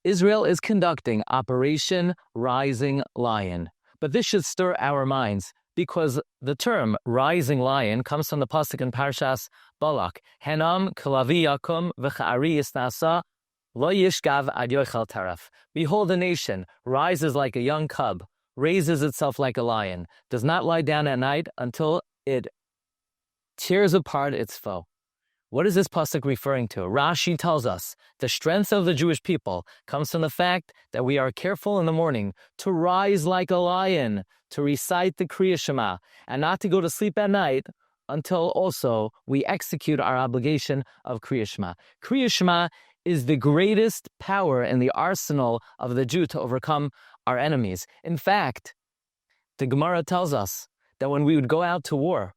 Israel is conducting Operation Rising Lion. But this should stir our minds, because the term rising lion comes from the pasuk in Parshas Balak. Henam kalavi yakum v'cha'ari yisnasa lo yishgav ad yochel taraf. Behold, the nation rises like a young cub, raises itself like a lion, does not lie down at night until it tears apart its foe. What is this pasuk referring to? Rashi tells us the strength of the Jewish people comes from the fact that we are careful in the morning to rise like a lion, to recite the Kriya Shema, and not to go to sleep at night until also we execute our obligation of Kriya Shema. Kriya Shema is the greatest power in the arsenal of the Jew to overcome our enemies. In fact, the Gemara tells us that when we would go out to war,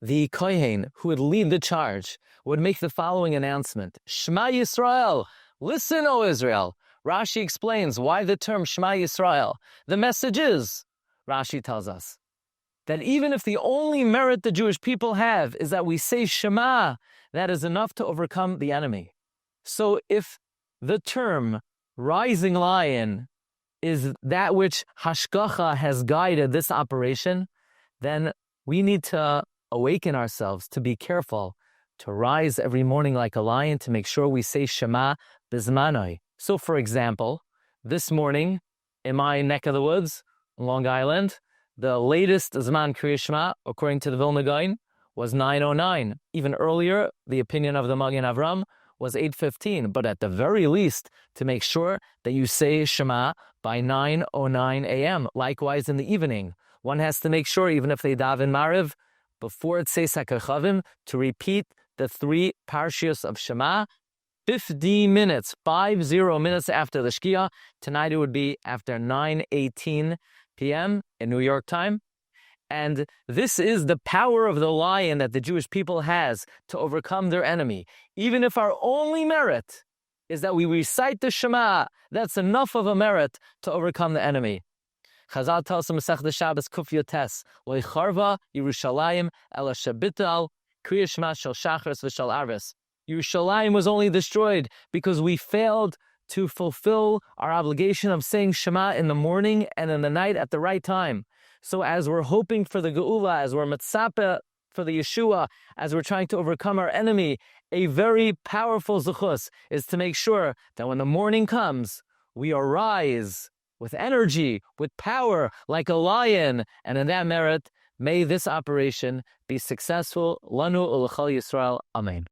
the Kohen, who would lead the charge, would make the following announcement: Shema Yisrael, listen, O Israel. Rashi explains why the term Shema Yisrael. The message is, Rashi tells us, that even if the only merit the Jewish people have is that we say Shema, that is enough to overcome the enemy. So if the term rising lion is that which Hashgacha has guided this operation, then we need to awaken ourselves to be careful, to rise every morning like a lion, to make sure we say Shema Bizmanoi. So, for example, this morning in my neck of the woods, Long Island, the latest Zman Kriya Shema, according to the Vilna Gaon, was 9:09. Even earlier, the opinion of the Magen Avram was 8:15. But at the very least, to make sure that you say Shema by 9:09 a.m. Likewise, in the evening, one has to make sure, even if they daven Mariv, before it says HaKachavim, to repeat the 3 Parshios of Shema, 50 minutes after the Shkia. Tonight it would be after 9:18 p.m. in New York time. And this is the power of the lion that the Jewish people has to overcome their enemy. Even if our only merit is that we recite the Shema, that's enough of a merit to overcome the enemy. Chazal tells us in Masechta Shabbos Kuf Yotes, Lo yicharva Yerushalayim ela shabital Kriya Shema shel Shachris v'shel Arvis. Yerushalayim was only destroyed because we failed to fulfill our obligation of saying Shema in the morning and in the night at the right time. So as we're hoping for the Geula, as we're mitzapeh for the Yeshua, as we're trying to overcome our enemy, a very powerful zechus is to make sure that when the morning comes, we arise with energy, with power, like a lion. And in that merit, may this operation be successful. Lanu u'l'chol Yisrael. Amen.